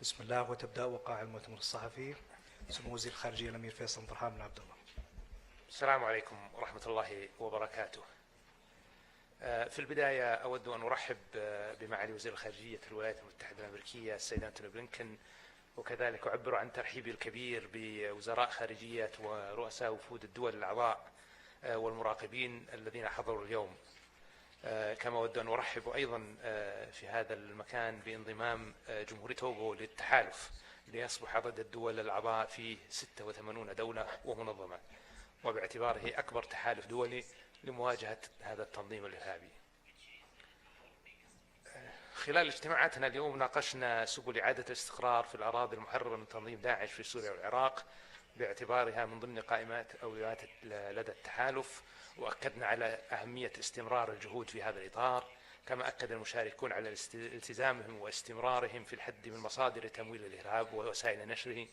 بسم الله. وتبدأ وقائع المؤتمر الصحفي سمو وزير الخارجية الأمير فيصل بن فرحان بن عبد الله. السلام عليكم ورحمة الله وبركاته. في البداية أود أن أرحب بمعالي وزير الخارجية الولايات المتحدة الأمريكية السيد أنتوني بلينكن، وكذلك أعبر عن ترحيبي الكبير بوزراء خارجية ورؤساء وفود الدول الأعضاء والمراقبين الذين حضروا اليوم. كما أود أن أرحب أيضا في هذا المكان بانضمام جمهورية توغو للتحالف ليصبح عدد الدول الأعضاء في 86 دولة ومنظمة، وباعتباره أكبر تحالف دولي لمواجهة هذا التنظيم الإرهابي. خلال اجتماعاتنا اليوم ناقشنا سبل إعادة الاستقرار في الأراضي المحررة من تنظيم داعش في سوريا والعراق باعتبارها من ضمن قائمات أولويات لدى التحالف، وأكدنا على أهمية استمرار الجهود في هذا الإطار. كما أكد المشاركون على التزامهم واستمرارهم في الحد من مصادر تمويل الإرهاب ووسائل نشره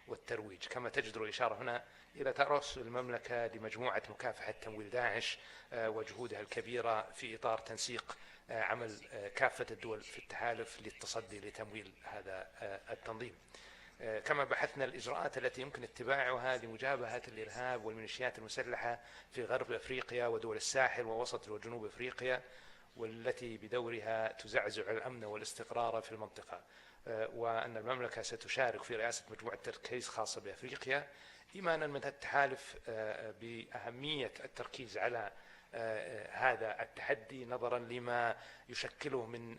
والترويج. كما تجدر الإشارة هنا إلى ترأس المملكة لمجموعة مكافحة تمويل داعش وجهودها الكبيرة في إطار تنسيق عمل كافة الدول في التحالف للتصدي لتمويل هذا التنظيم. كما بحثنا الإجراءات التي يمكن اتباعها لمجابهة الإرهاب والميليشيات المسلحة في غرب أفريقيا ودول الساحل ووسط وجنوب أفريقيا، والتي بدورها تزعزع الأمن والاستقرار في المنطقة، وأن المملكة ستشارك في رئاسة مجموعة تركيز خاصة بأفريقيا، إيمانا من التحالف بأهمية التركيز على هذا التحدي نظرا لما يشكله من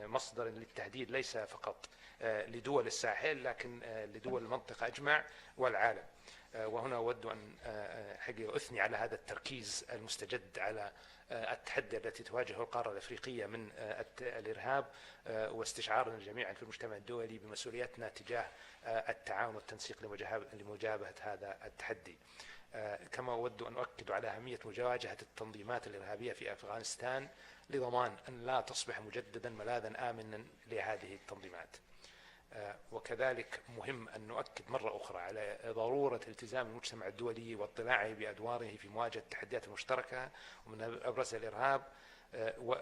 مصدر للتهديد ليس فقط لدول الساحل لكن لدول المنطقة أجمع والعالم. وهنا أود أن أثني على هذا التركيز المستجد على التحدي التي تواجهه القارة الأفريقية من الإرهاب، واستشعارنا جميعا في المجتمع الدولي بمسؤوليتنا تجاه التعاون والتنسيق لمجابهة هذا التحدي. كما أود أن أؤكد على أهمية مواجهة التنظيمات الإرهابية في أفغانستان لضمان أن لا تصبح مجددا ملاذا آمنا لهذه التنظيمات. وكذلك مهم أن نؤكد مرة أخرى على ضرورة التزام المجتمع الدولي واطلاعه بأدواره في مواجهة التحديات المشتركة، ومن أبرزها الإرهاب،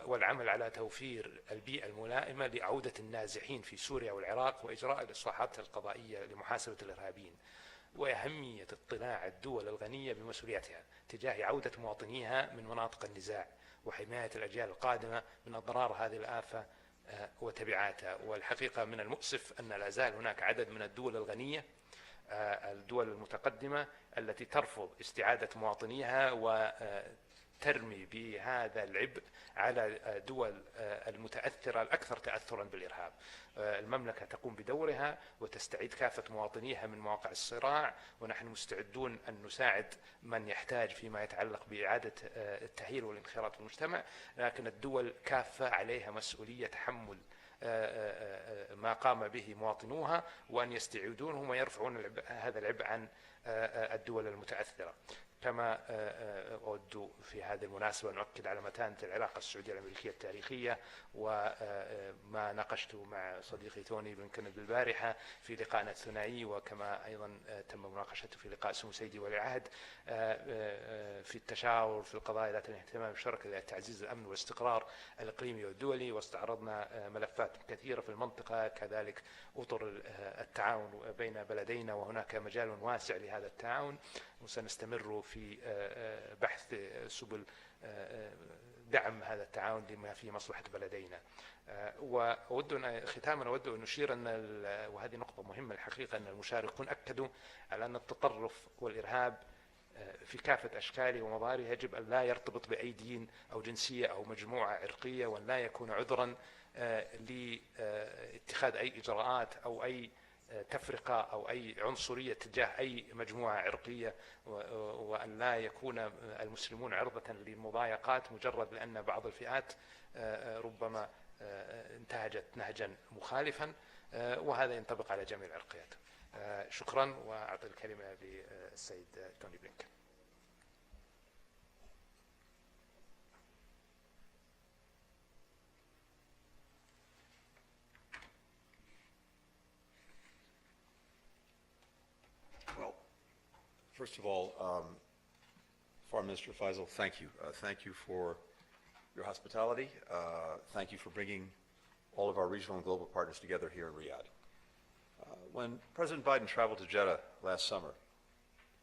والعمل على توفير البيئة الملائمة لعودة النازحين في سوريا والعراق وإجراء الإصلاحات القضائية لمحاسبة الإرهابيين، وأهمية اطلاع الدول الغنية بمسؤوليتها تجاه عودة مواطنيها من مناطق النزاع وحماية الأجيال القادمة من أضرار هذه الآفة وتبعاتها. والحقيقة من المؤسف أن لا زال هناك عدد من الدول الغنية الدول المتقدمة التي ترفض استعادة مواطنيها وترمي بهذا العبء على الدول المتأثرة الأكثر تأثرا بالإرهاب. المملكة تقوم بدورها وتستعيد كافة مواطنيها من مواقع الصراع، ونحن مستعدون أن نساعد من يحتاج فيما يتعلق بإعادة التأهيل والانخراط في المجتمع، لكن الدول كافة عليها مسؤولية تحمل ما قام به مواطنوها، وأن يستعيدونهم ويرفعون هذا العبء عن الدول المتأثرة. كما أود في هذه المناسبة أن أؤكد على متانة العلاقة السعودية الأمريكية التاريخية، وما ناقشته مع صديقي توني بلينكن بالبارحة في لقائنا الثنائي، وكما أيضا تم مناقشته في لقاء سمو سيدي ولي العهد في التشاور في القضايا ذات الاهتمام المشترك لتعزيز الأمن والاستقرار الإقليمي والدولي. واستعرضنا ملفات كثيرة في المنطقة، كذلك أطر التعاون بين بلدينا، وهناك مجال واسع لهذا التعاون، وسنستمر في بحث سبل دعم هذا التعاون لما في مصلحة بلدينا. ختاما أود أن نشير أن وهذه نقطة مهمة الحقيقة، أن المشاركون أكدوا على أن التطرف والإرهاب في كافة أشكاله ومظاهره يجب أن لا يرتبط بأي دين أو جنسية أو مجموعة عرقية، وأن لا يكون عذرا لاتخاذ أي إجراءات أو أي تفرقة أو أي عنصرية تجاه أي مجموعة عرقية، وأن لا يكون المسلمون عرضة للمضايقات مجرد لأن بعض الفئات ربما انتهجت نهجا مخالفا، وهذا ينطبق على جميع العرقيات. شكرا، وأعطي الكلمة للسيد توني بلينكن. First of all, Foreign Minister Faisal, thank you. Thank you for your hospitality. Thank you for bringing all of our regional and global partners together here in Riyadh. When President Biden traveled to Jeddah last summer,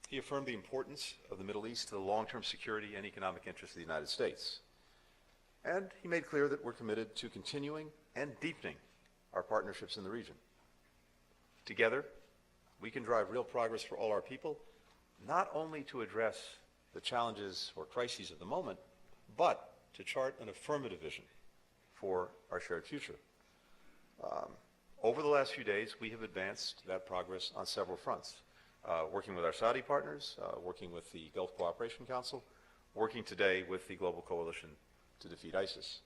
he affirmed the importance of the Middle East to the long-term security and economic interests of the United States. And he made clear that we're committed to continuing and deepening our partnerships in the region. Together, we can drive real progress for all our people, not only to address the challenges or crises of the moment, but to chart an affirmative vision for our shared future. Over the last few days, we have advanced that progress on several fronts, working with our Saudi partners, working with the Gulf Cooperation Council, working today with the Global Coalition to defeat ISIS.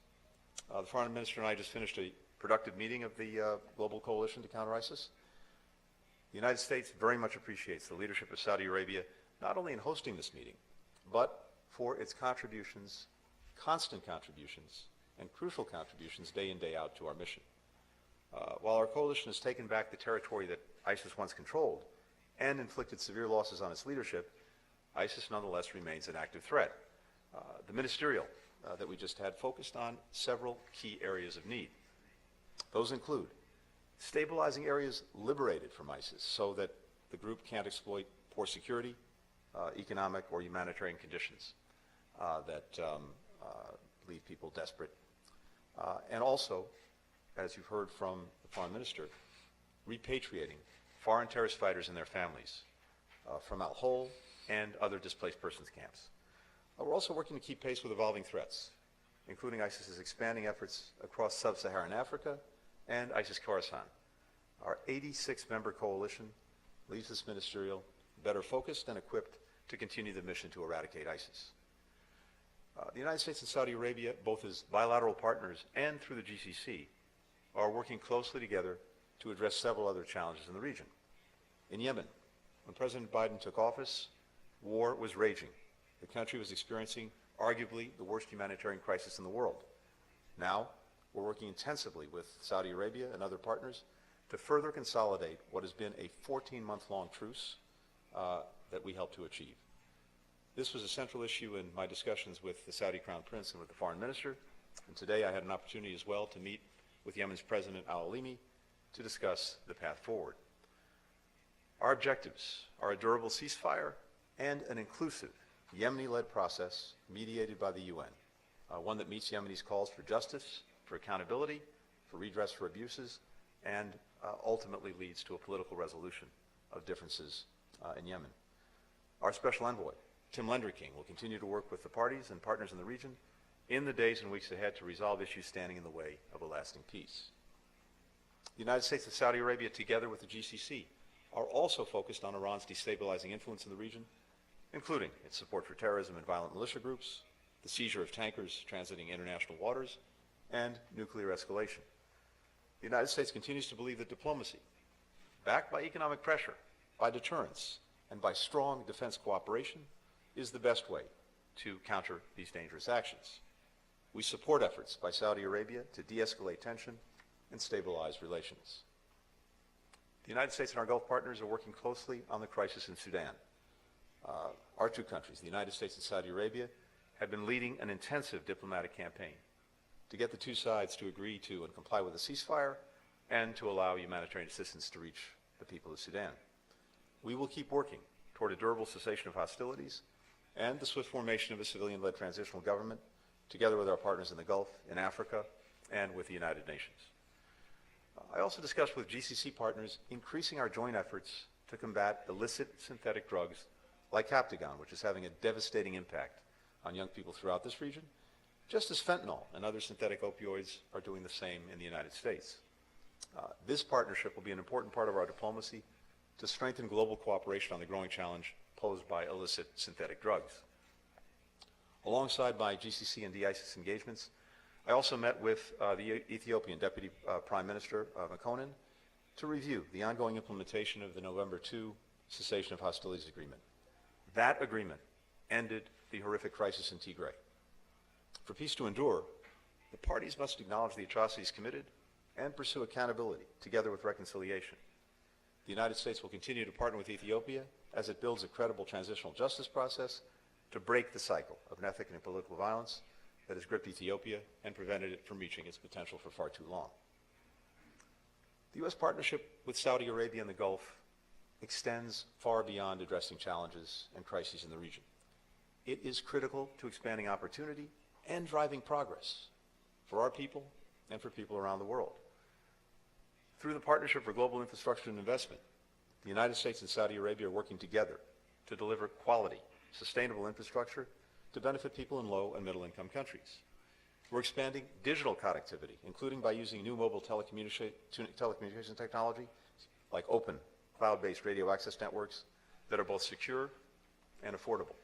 The Foreign Minister and I just finished a productive meeting of the Global Coalition to counter ISIS. The United States very much appreciates the leadership of Saudi Arabia, not only in hosting this meeting, but for its contributions, constant contributions, and crucial contributions day in, day out to our mission. While our coalition has taken back the territory that ISIS once controlled and inflicted severe losses on its leadership, ISIS nonetheless remains an active threat. The ministerial that we just had focused on several key areas of need. Those include stabilizing areas liberated from ISIS so that the group can't exploit poor security, economic or humanitarian conditions that leave people desperate. And also, as you've heard from the Foreign Minister, repatriating foreign terrorist fighters and their families from Al-Hol and other displaced persons camps. We're also working to keep pace with evolving threats, including ISIS's expanding efforts across sub-Saharan Africa and ISIS Khorasan. Our 86-member coalition leaves this ministerial better focused and equipped to continue the mission to eradicate ISIS. The United States and Saudi Arabia, both as bilateral partners and through the GCC, are working closely together to address several other challenges in the region. In Yemen, when President Biden took office, war was raging. The country was experiencing arguably the worst humanitarian crisis in the world. Now, we're working intensively with Saudi Arabia and other partners to further consolidate what has been a 14-month-long truce that we helped to achieve. This was a central issue in my discussions with the Saudi Crown Prince and with the Foreign Minister, and today I had an opportunity as well to meet with Yemen's President al-Alimi to discuss the path forward. Our objectives are a durable ceasefire and an inclusive Yemeni-led process mediated by the UN, one that meets Yemeni's calls for justice, for accountability, for redress for abuses, and ultimately leads to a political resolution of differences in Yemen. Our special envoy, Tim Lenderking, will continue to work with the parties and partners in the region in the days and weeks ahead to resolve issues standing in the way of a lasting peace. The United States and Saudi Arabia, together with the GCC, are also focused on Iran's destabilizing influence in the region, including its support for terrorism and violent militia groups, the seizure of tankers transiting international waters, and nuclear escalation. The United States continues to believe that diplomacy, backed by economic pressure, by deterrence, and by strong defense cooperation, is the best way to counter these dangerous actions. We support efforts by Saudi Arabia to de-escalate tension and stabilize relations. The United States and our Gulf partners are working closely on the crisis in Sudan. Our two countries, the United States and Saudi Arabia, have been leading an intensive diplomatic campaign to get the two sides to agree to and comply with a ceasefire and to allow humanitarian assistance to reach the people of Sudan. We will keep working toward a durable cessation of hostilities and the swift formation of a civilian-led transitional government, together with our partners in the Gulf, in Africa, and with the United Nations. I also discussed with GCC partners increasing our joint efforts to combat illicit synthetic drugs like Captagon, which is having a devastating impact on young people throughout this region, just as fentanyl and other synthetic opioids are doing the same in the United States. This partnership will be an important part of our diplomacy to strengthen global cooperation on the growing challenge posed by illicit synthetic drugs. Alongside my GCC and de-ISIS engagements, I also met with the Ethiopian Deputy Prime Minister Mekonnen to review the ongoing implementation of the November 2 cessation of hostilities agreement. That agreement ended the horrific crisis in Tigray. For peace to endure, the parties must acknowledge the atrocities committed and pursue accountability together with reconciliation. The United States will continue to partner with Ethiopia as it builds a credible transitional justice process to break the cycle of ethnic and political violence that has gripped Ethiopia and prevented it from reaching its potential for far too long. The U.S. partnership with Saudi Arabia in the Gulf extends far beyond addressing challenges and crises in the region. It is critical to expanding opportunity and driving progress for our people and for people around the world. Through the Partnership for Global Infrastructure and Investment, the United States and Saudi Arabia are working together to deliver quality, sustainable infrastructure to benefit people in low and middle income countries. We're expanding digital connectivity, including by using new mobile telecommunication technology like open, cloud-based radio access networks that are both secure and affordable.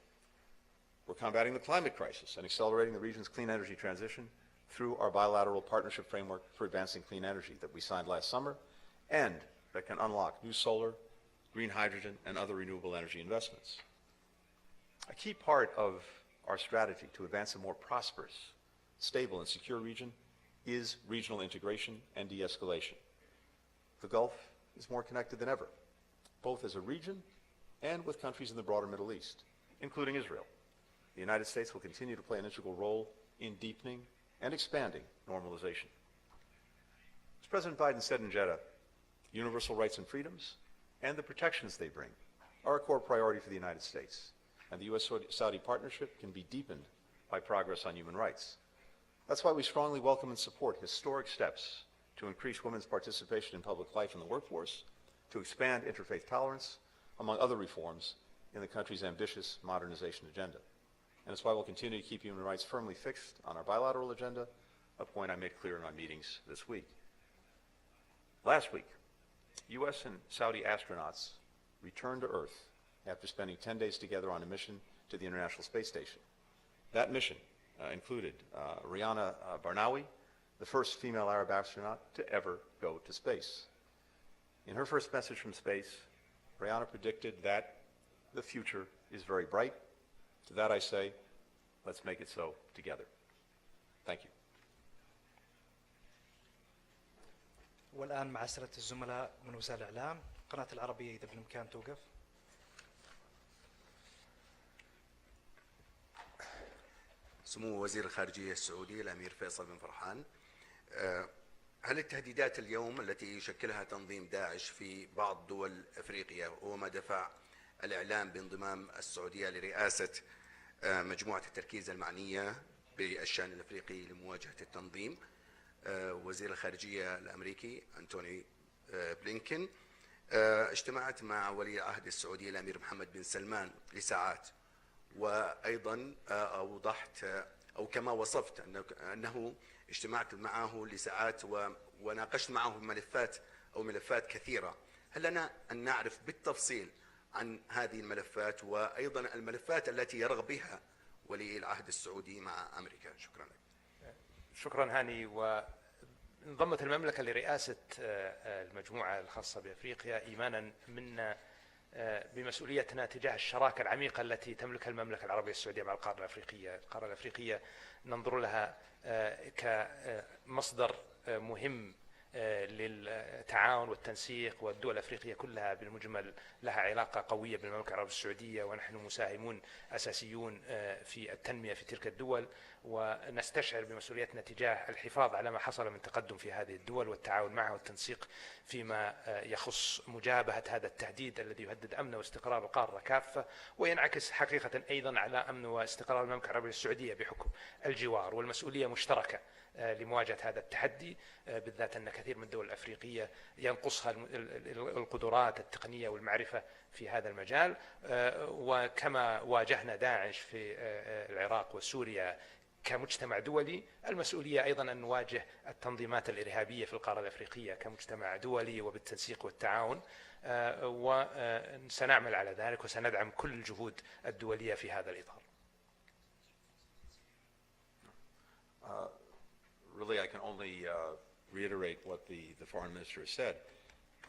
We're combating the climate crisis and accelerating the region's clean energy transition through our bilateral partnership framework for advancing clean energy that we signed last summer and that can unlock new solar, green hydrogen, and other renewable energy investments. A key part of our strategy to advance a more prosperous, stable, and secure region is regional integration and de-escalation. The Gulf is more connected than ever, both as a region and with countries in the broader Middle East, including Israel. The United States will continue to play an integral role in deepening and expanding normalization. As President Biden said in Jeddah, universal rights and freedoms and the protections they bring are a core priority for the United States, and the U.S.-Saudi partnership can be deepened by progress on human rights. That's why we strongly welcome and support historic steps to increase women's participation in public life and the workforce, to expand interfaith tolerance, among other reforms in the country's ambitious modernization agenda. And that's why we'll continue to keep human rights firmly fixed on our bilateral agenda, a point I made clear in our meetings this week. Last week, U.S. and Saudi astronauts returned to Earth after spending 10 days together on a mission to the International Space Station. That mission included Ryadh Barnawi, the first female Arab astronaut to ever go to space. In her first message from space, Ryadh predicted that the future is very bright. To that I say, let's make it so together. Thank you. والآن مع أسئلة الزملاء من وسائل الإعلام. قناة العربية إذا بالإمكان توقف. سمو وزير الخارجية السعودي الأمير فيصل بن فرحان، هل التهديدات اليوم التي يشكلها تنظيم داعش في بعض دول أفريقيا وما دفع الإعلام بانضمام السعودية لرئاسة مجموعة التركيز المعنية بالشأن الأفريقي لمواجهة التنظيم، وزير الخارجية الأمريكي أنتوني بلينكن اجتمعت مع ولي العهد السعودي الأمير محمد بن سلمان لساعات، وأيضا أوضحت أو كما وصفت أنه اجتمعت معه لساعات وناقشت معه ملفات كثيرة. هل لنا أن نعرف بالتفصيل عن هذه الملفات وأيضا الملفات التي يرغب بها ولي العهد السعودي مع أمريكا؟ شكرا لك. شكرا هاني. وانضمت المملكة لرئاسة المجموعة الخاصة بأفريقيا إيمانا منا بمسؤوليتنا تجاه الشراكة العميقة التي تملكها المملكة العربية السعودية مع القارة الأفريقية. القارة الأفريقية ننظر لها كمصدر مهم للتعاون والتنسيق، والدول الأفريقية كلها بالمجمل لها علاقة قوية بالمملكة العربية السعودية، ونحن مساهمون أساسيون في التنمية في تلك الدول، ونستشعر بمسؤوليتنا تجاه الحفاظ على ما حصل من تقدم في هذه الدول والتعاون معها والتنسيق فيما يخص مجابهة هذا التهديد الذي يهدد أمن واستقرار القارة كافة، وينعكس حقيقة أيضا على أمن واستقرار المملكة العربية السعودية بحكم الجوار والمسؤولية مشتركة لمواجهة هذا التحدي، بالذات أن كثير من الدول الأفريقية ينقصها القدرات التقنية والمعرفة في هذا المجال. وكما واجهنا داعش في العراق وسوريا كمجتمع دولي، المسؤولية أيضا أن نواجه التنظيمات الإرهابية في القارة الأفريقية كمجتمع دولي وبالتنسيق والتعاون، وسنعمل على ذلك وسندعم كل الجهود الدولية في هذا الإطار. Really, I can only reiterate what the foreign minister has said.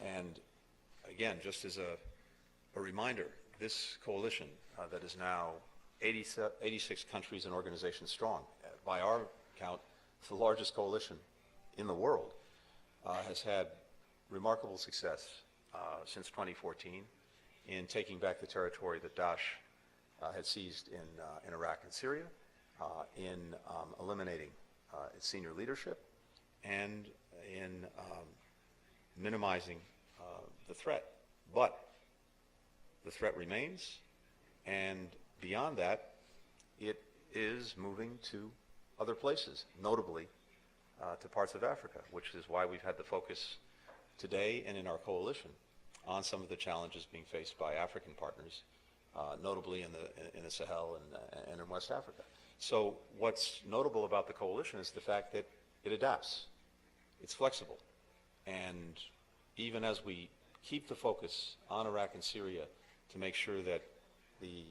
And again, just as a reminder, this coalition that is now 86 countries and organizations strong, by our count, the largest coalition in the world, has had remarkable success since 2014 in taking back the territory that Daesh had seized in Iraq and Syria, in eliminating its senior leadership, and in minimizing the threat. But the threat remains, and beyond that, it is moving to other places, notably to parts of Africa, which is why we've had the focus today and in our coalition on some of the challenges being faced by African partners, notably in the Sahel and in West Africa. So what's notable about the coalition is the fact that it adapts. It's flexible. And even as we keep the focus on Iraq and Syria to make sure that the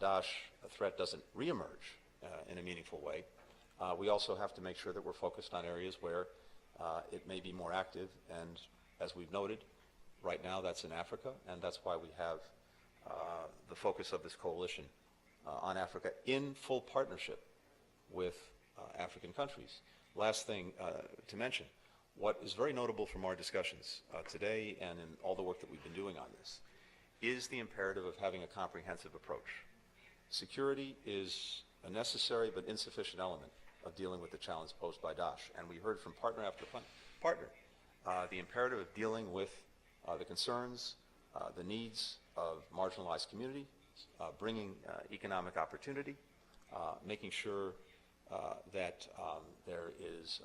Daesh threat doesn't reemerge in a meaningful way, we also have to make sure that we're focused on areas where it may be more active. And as we've noted, right now that's in Africa, and that's why we have the focus of this coalition on Africa in full partnership with African countries. Last thing to mention, what is very notable from our discussions today and in all the work that we've been doing on this is the imperative of having a comprehensive approach. Security is a necessary but insufficient element of dealing with the challenge posed by Daesh. And we heard from partner after partner the imperative of dealing with the concerns, the needs of marginalized communities, bringing economic opportunity, making sure that there is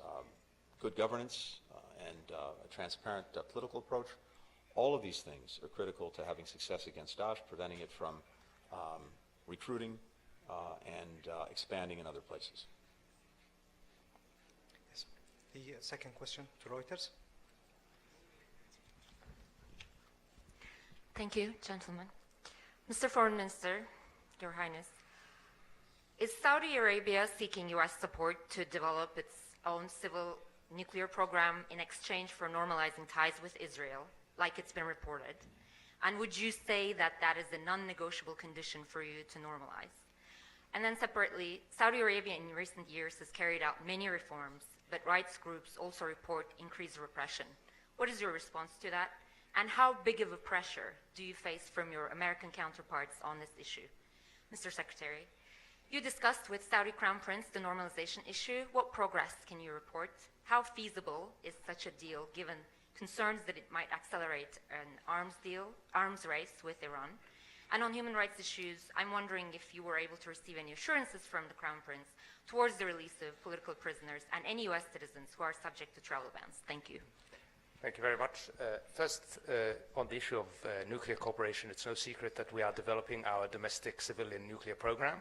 good governance and a transparent political approach. All of these things are critical to having success against Daesh, preventing it from recruiting and expanding in other places. Yes. The second question to Reuters. Thank you, gentlemen. Mr. Foreign Minister, Your Highness, is Saudi Arabia seeking U.S. support to develop its own civil nuclear program in exchange for normalizing ties with Israel, like it's been reported? And would you say that that is a non-negotiable condition for you to normalize? And then separately, Saudi Arabia in recent years has carried out many reforms, but rights groups also report increased repression. What is your response to that? And how big of a pressure do you face from your American counterparts on this issue? Mr. Secretary, you discussed with Saudi Crown Prince the normalization issue. What progress can you report? How feasible is such a deal given concerns that it might accelerate an arms race with Iran? And on human rights issues, I'm wondering if you were able to receive any assurances from the Crown Prince towards the release of political prisoners and any US citizens who are subject to travel bans. Thank you. Thank you very much. First, on the issue of nuclear cooperation, it's no secret that we are developing our domestic civilian nuclear program.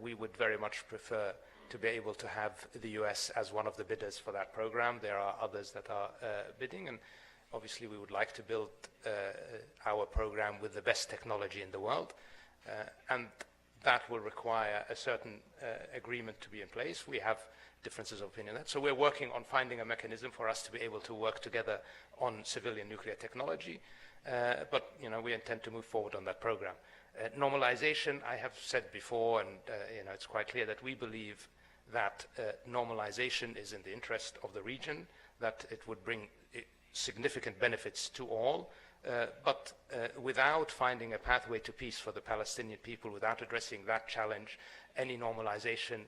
We would very much prefer to be able to have the US as one of the bidders for that program. There are others that are bidding, and obviously we would like to build our program with the best technology in the world, and that will require a certain agreement to be in place. We have differences of opinion on that. So we're working on finding a mechanism for us to be able to work together on civilian nuclear technology, but we intend to move forward on that program. Normalization, I have said before, and it's quite clear that we believe that normalization is in the interest of the region, that it would bring significant benefits to all, but without finding a pathway to peace for the Palestinian people, without addressing that challenge, any normalization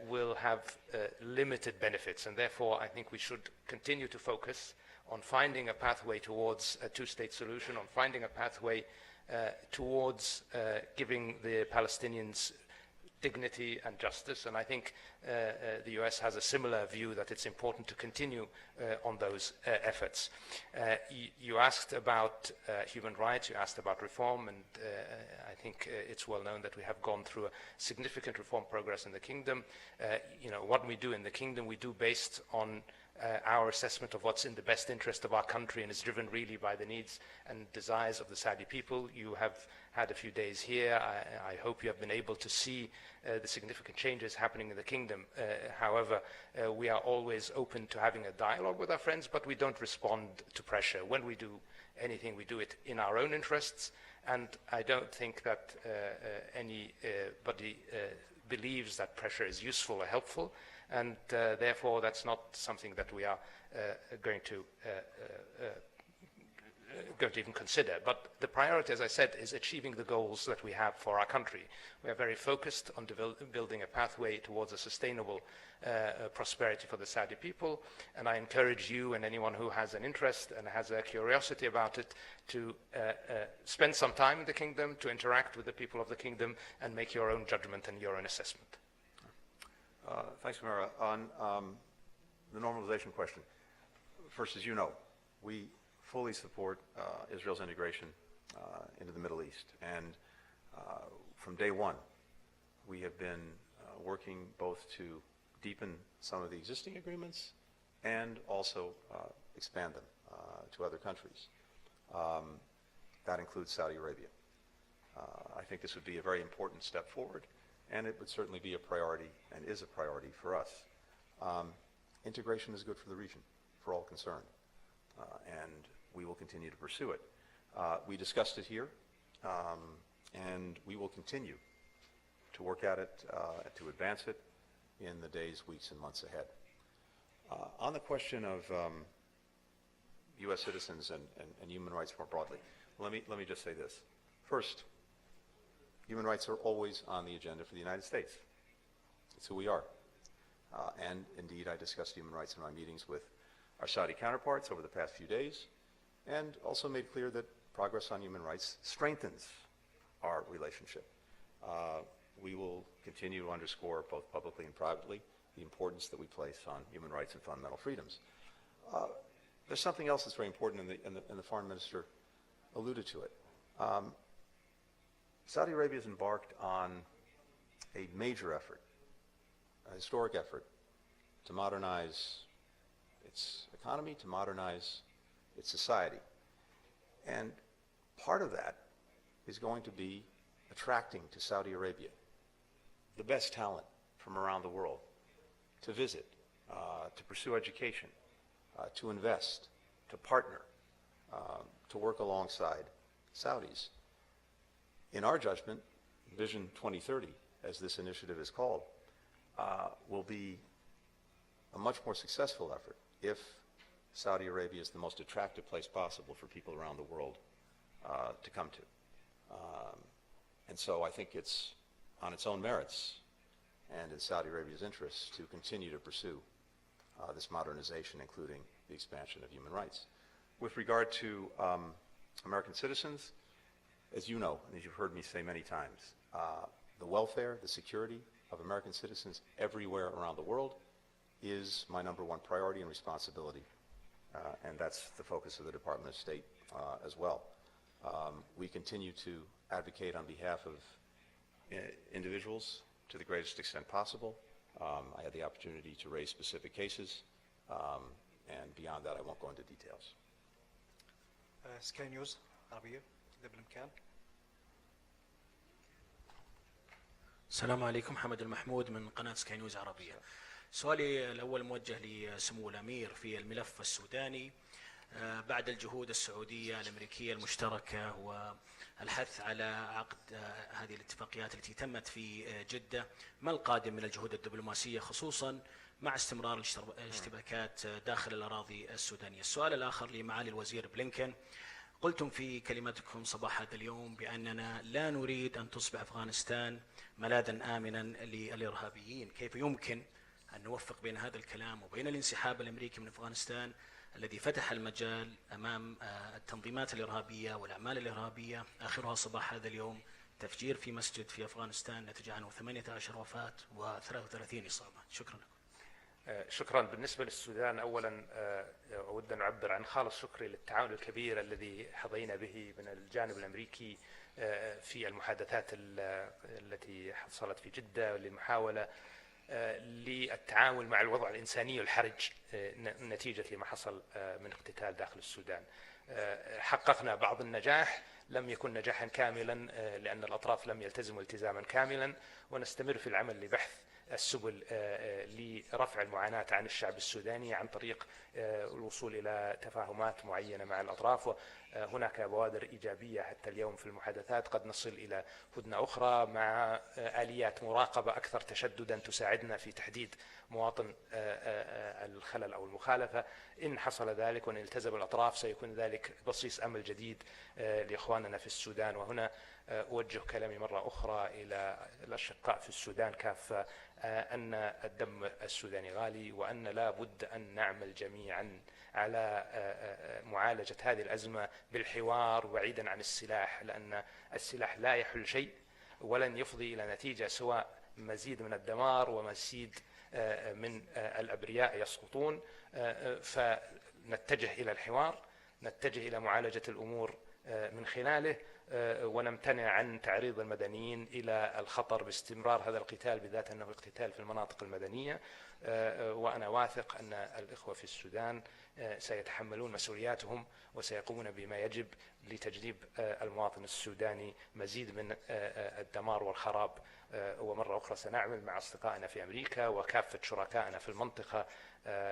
will have limited benefits, and therefore I think we should continue to focus on finding a pathway towards a two-state solution, on finding a pathway towards giving the Palestinians dignity and justice, and I think the US has a similar view that it's important to continue on those efforts. You asked about human rights, you asked about reform, and I think it's well known that we have gone through a significant reform progress in the kingdom. What we do in the kingdom, we do based on our assessment of what's in the best interest of our country, and is driven really by the needs and desires of the Saudi people. You have had a few days here. I hope you have been able to see the significant changes happening in the kingdom. However, we are always open to having a dialogue with our friends, but we don't respond to pressure. When we do anything, we do it in our own interests, and I don't think that anybody believes that pressure is useful or helpful, and therefore that's not something that we are going to going to even consider. But the priority, as I said, is achieving the goals that we have for our country. We are very focused on building a pathway towards a sustainable prosperity for the Saudi people, and I encourage you and anyone who has an interest and has a curiosity about it to spend some time in the kingdom, to interact with the people of the kingdom, and make your own judgment and your own assessment. Thanks, Mara. On the normalization question, first, as you know, we fully support Israel's integration into the Middle East, and from day one, we have been working both to deepen some of the existing agreements and also expand them to other countries. That includes Saudi Arabia. I think this would be a very important step forward, and it would certainly be a priority and is a priority for us. Integration is good for the region, for all concerned, and we will continue to pursue it. We discussed it here, and we will continue to work at it, to advance it in the days, weeks, and months ahead. On the question of U.S. citizens and human rights more broadly, let me just say this. First, human rights are always on the agenda for the United States. It's who we are. And indeed, I discussed human rights in my meetings with our Saudi counterparts over the past few days, and also made clear that progress on human rights strengthens our relationship. We will continue to underscore, both publicly and privately, the importance that we place on human rights and fundamental freedoms. There's something else that's very important, and the foreign minister alluded to it. Saudi Arabia has embarked on a major effort, a historic effort, to modernize its economy, to modernize its society. And part of that is going to be attracting to Saudi Arabia the best talent from around the world to visit, to pursue education, to invest, to partner, to work alongside Saudis. In our judgment, Vision 2030, as this initiative is called, will be a much more successful effort if Saudi Arabia is the most attractive place possible for people around the world to come to. And so I think it's on its own merits and in Saudi Arabia's interests to continue to pursue this modernization, including the expansion of human rights. With regard to American citizens, as you know, and as you've heard me say many times, the welfare, the security of American citizens everywhere around the world is my #1 priority and responsibility, and that's the focus of the Department of State as well. We continue to advocate on behalf of individuals to the greatest extent possible. I had the opportunity to raise specific cases, and beyond that I won't go into details. سكاي نيوز عربية إذا بالإمكان. السلام عليكم، محمد المحمود من قناة سكاي نيوز عربية. سؤالي الأول موجه لسمو الأمير في الملف السوداني. بعد الجهود السعودية الأمريكية المشتركة والحث على عقد هذه الاتفاقيات التي تمت في جدة، ما القادم من الجهود الدبلوماسية خصوصا مع استمرار الاشتباكات داخل الأراضي السودانية؟ السؤال الآخر لمعالي الوزير بلينكن، قلتم في كلمتكم صباح هذا اليوم بأننا لا نريد أن تصبح أفغانستان ملاذا آمنا للإرهابيين. كيف يمكن أن نوفق بين هذا الكلام وبين الانسحاب الأمريكي من أفغانستان الذي فتح المجال أمام التنظيمات الإرهابية والأعمال الإرهابية، آخرها صباح هذا اليوم تفجير في مسجد في أفغانستان نتج عنه 18 وفاة و33 إصابة؟ شكرا. شكرا. بالنسبة للسودان، أولا أود أن أعبر عن خالص شكري للتعاون الكبير الذي حظينا به من الجانب الأمريكي في المحادثات التي حصلت في جدة للمحاولة للتعامل مع الوضع الإنساني الحرج نتيجة لما حصل من اقتتال داخل السودان. حققنا بعض النجاح، لم يكن نجاحا كاملا لأن الأطراف لم يلتزموا التزاما كاملا، ونستمر في العمل لبحث السبل لرفع المعاناة عن الشعب السوداني عن طريق الوصول إلى تفاهمات معينة مع الأطراف. وهناك بوادر إيجابية حتى اليوم في المحادثات، قد نصل إلى هدنة أخرى مع آليات مراقبة أكثر تشددا تساعدنا في تحديد مواطن الخلل أو المخالفة. إن حصل ذلك وإن التزم الأطراف سيكون ذلك بصيص أمل جديد لإخواننا في السودان. وهنا أوجه كلامي مرة أخرى إلى الأشقاء في السودان كافة أن الدم السوداني غالي، وأن لا بد أن نعمل جميعا على معالجة هذه الأزمة بالحوار بعيدا عن السلاح، لأن السلاح لا يحل شيء ولن يفضي إلى نتيجة سواء مزيد من الدمار ومزيد من الأبرياء يسقطون. فنتجه إلى الحوار، نتجه إلى معالجة الأمور من خلاله، ونمتنع عن تعريض المدنيين إلى الخطر باستمرار هذا القتال، بالذات أنه القتال في المناطق المدنية. وأنا واثق أن الإخوة في السودان سيتحملون مسؤولياتهم وسيقومون بما يجب لتجنيب المواطن السوداني مزيد من الدمار والخراب. ومرة أخرى سنعمل مع أصدقائنا في أمريكا وكافة شركائنا في المنطقة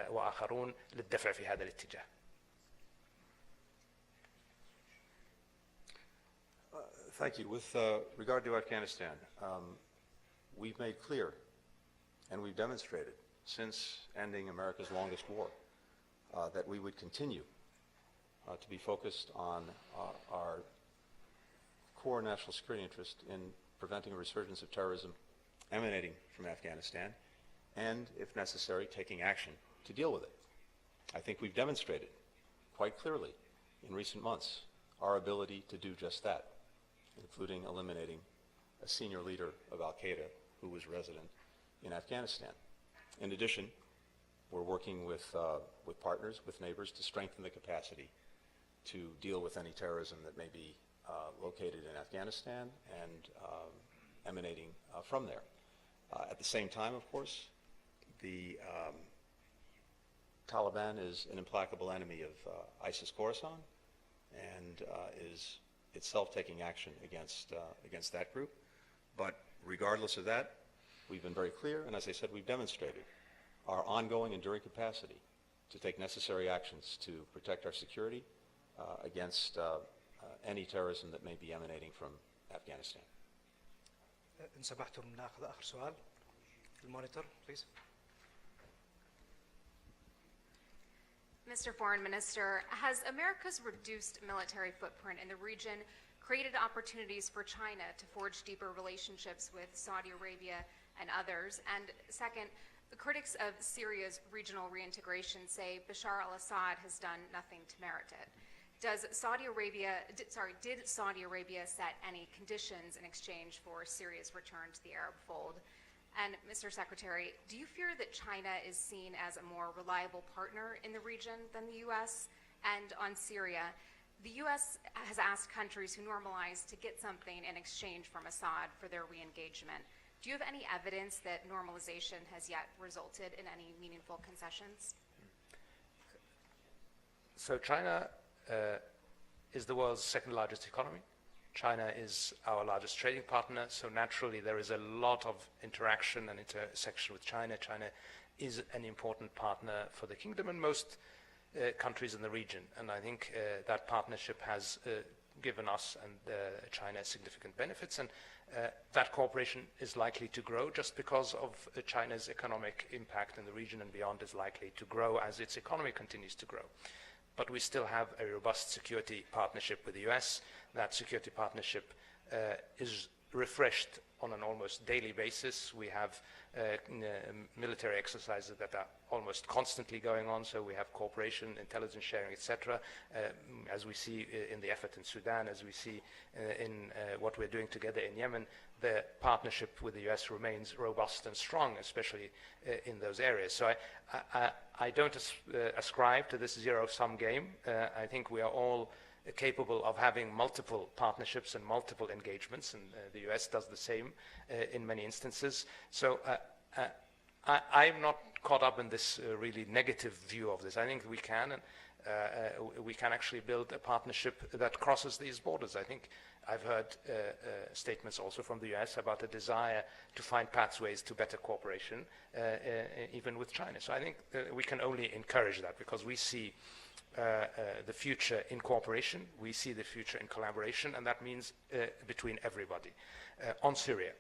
وآخرون للدفع في هذا الاتجاه. Thank you. With regard to Afghanistan, we've made clear and we've demonstrated since ending America's longest war that we would continue to be focused on our core national security interest in preventing a resurgence of terrorism emanating from Afghanistan, and, if necessary, taking action to deal with it. I think we've demonstrated quite clearly in recent months our ability to do just that, including eliminating a senior leader of al-Qaeda who was resident in Afghanistan. In addition, we're working with partners, with neighbors, to strengthen the capacity to deal with any terrorism that may be located in Afghanistan and emanating from there. At the same time, of course, the Taliban is an implacable enemy of ISIS Khorasan and is itself taking action against that group. But regardless of that, we've been very clear, and as I said, we've demonstrated our ongoing enduring capacity to take necessary actions to protect our security against any terrorism that may be emanating from Afghanistan. إن سمحتم ناخذ آخر سؤال. المونيتور, please. Mr. Foreign Minister, has America's reduced military footprint in the region created opportunities for China to forge deeper relationships with Saudi Arabia and others? And second, the critics of Syria's regional reintegration say Bashar al-Assad has done nothing to merit it. Did Saudi Arabia set any conditions in exchange for Syria's return to the Arab fold? And Mr. Secretary, do you fear that China is seen as a more reliable partner in the region than the U.S.? And on Syria, the U.S. has asked countries who normalize to get something in exchange from Assad for their re-engagement. Do you have any evidence that normalization has yet resulted in any meaningful concessions? So China is the world's second largest economy. China is our largest trading partner, so naturally there is a lot of interaction and intersection with China. China is an important partner for the kingdom and most countries in the region, and I think that partnership has given us and China significant benefits, and that cooperation is likely to grow just because of China's economic impact in the region and beyond is likely to grow as its economy continues to grow. But we still have a robust security partnership with the US. That security partnership is refreshed on an almost daily basis. We have military exercises that are almost constantly going on, so we have cooperation, intelligence sharing, etc. As we see in the effort in Sudan, as we see in what we're doing together in Yemen, the partnership with the US remains robust and strong, especially in those areas. So I don't ascribe to this zero-sum game. I think we are all capable of having multiple partnerships and multiple engagements, and the US does the same in many instances. So I'm not caught up in this really negative view of this. I think we can we can actually build a partnership that crosses these borders. I think I've heard statements also from the US about a desire to find pathways to better cooperation, even with China. So I think we can only encourage that, because we see the future in cooperation, we see the future in collaboration, and that means between everybody. On Syria,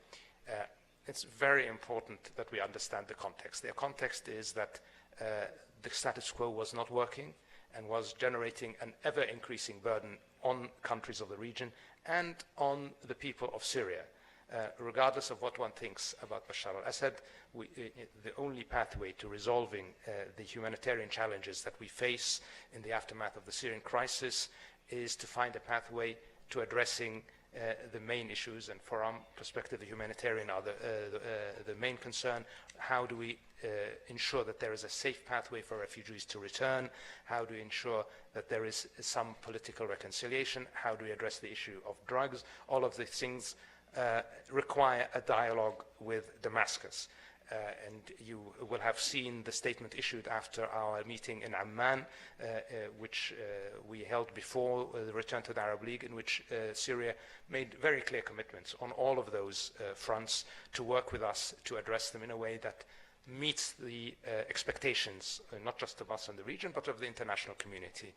it's very important that we understand the context. The context is that the status quo was not working and was generating an ever-increasing burden on countries of the region and on the people of Syria. Regardless of what one thinks about Bashar al-Assad, the only pathway to resolving the humanitarian challenges that we face in the aftermath of the Syrian crisis is to find a pathway to addressing the main issues, and from our perspective, the humanitarian are the main concern. How do we ensure that there is a safe pathway for refugees to return? How do we ensure that there is some political reconciliation? How do we address the issue of drugs? All of these things require a dialogue with Damascus. And you will have seen the statement issued after our meeting in Amman, which we held before the return to the Arab League, in which Syria made very clear commitments on all of those fronts to work with us to address them in a way that meets the expectations, not just of us in the region, but of the international community.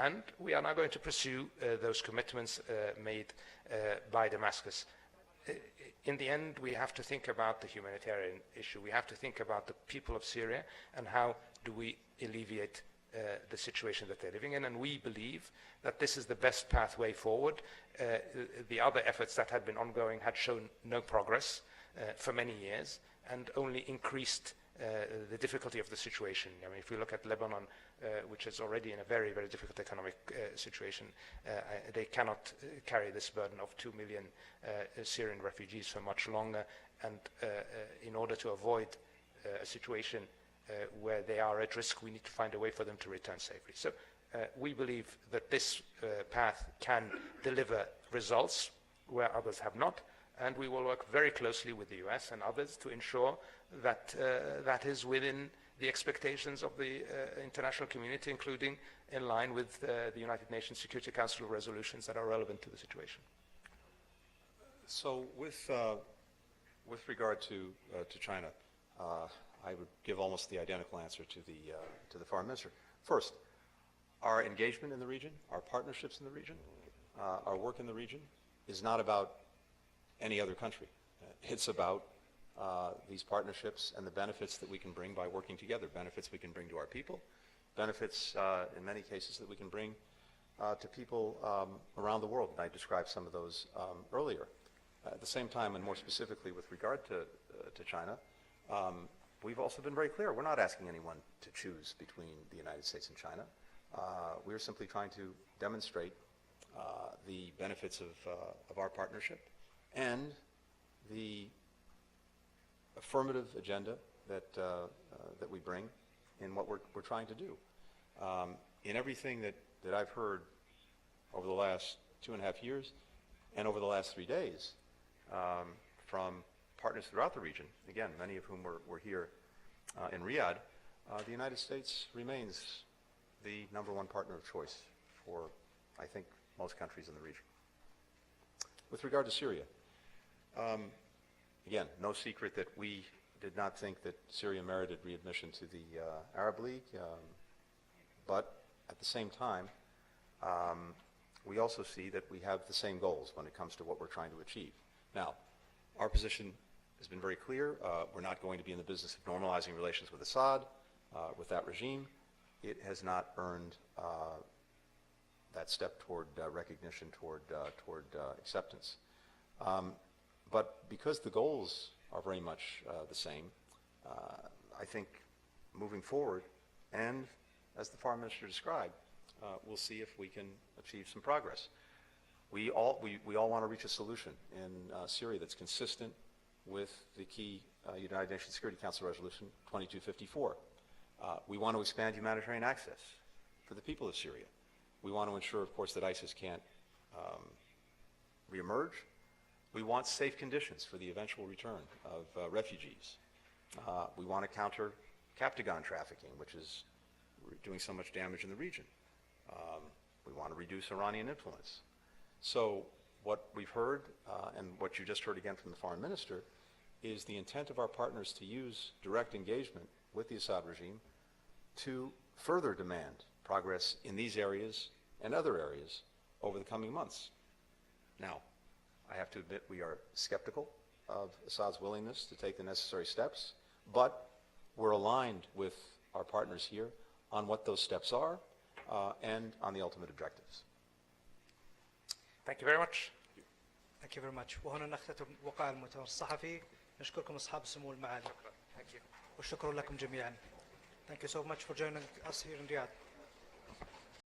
And we are now going to pursue those commitments made by Damascus. In the end, we have to think about the humanitarian issue. We have to think about the people of Syria and how do we alleviate the situation that they're living in. And we believe that this is the best pathway forward. The other efforts that had been ongoing had shown no progress for many years and only increased the difficulty of the situation. I mean, if we look at Lebanon, which is already in a very, very difficult economic situation, they cannot carry this burden of 2 million Syrian refugees for much longer. And in order to avoid a situation where they are at risk, we need to find a way for them to return safely. So we believe that this path can deliver results where others have not. And we will work very closely with the US and others to ensure that that is within the expectations of the international community, including in line with the United Nations Security Council resolutions that are relevant to the situation. So with regard to China, I would give almost the identical answer to the Foreign Minister. First, our engagement in the region, our partnerships in the region, our work in the region is not about any other country. It's about these partnerships and the benefits that we can bring by working together, benefits we can bring to our people, benefits in many cases that we can bring to people around the world. And I described some of those earlier. At the same time, and more specifically with regard to China, we've also been very clear. We're not asking anyone to choose between the United States and China. We're simply trying to demonstrate the benefits of our partnership and the affirmative agenda that we bring in what we're trying to do. In everything that I've heard over the last 2.5 years and over the last 3 days from partners throughout the region, again, many of whom were here in Riyadh, the United States remains the #1 partner of choice for, I think, most countries in the region. With regard to Syria, again, no secret that we did not think that Syria merited readmission to the Arab League, but at the same time, we also see that we have the same goals when it comes to what we're trying to achieve. Now, our position has been very clear. We're not going to be in the business of normalizing relations with Assad, with that regime. It has not earned that step toward recognition, toward acceptance. But because the goals are very much the same, I think moving forward, and as the Foreign Minister described, we'll see if we can achieve some progress. We all want to reach a solution in Syria that's consistent with the key United Nations Security Council Resolution 2254. We want to expand humanitarian access for the people of Syria. We want to ensure, of course, that ISIS can't reemerge. We want safe conditions for the eventual return of refugees. We want to counter Captagon trafficking, which is doing so much damage in the region. We want to reduce Iranian influence. So what we've heard, and what you just heard again from the foreign minister, is the intent of our partners to use direct engagement with the Assad regime to further demand progress in these areas and other areas over the coming months. Now, I have to admit we are skeptical of Assad's willingness to take the necessary steps, but we're aligned with our partners here on what those steps are and on the ultimate objectives. Thank you very much. Thank you very much. وهنا نختتم وقائع المؤتمر الصحفي. نشكركم أصحاب السمو المعالي. Thank you. والشكر لكم جميعا. Thank you so much for joining us here in Riyadh.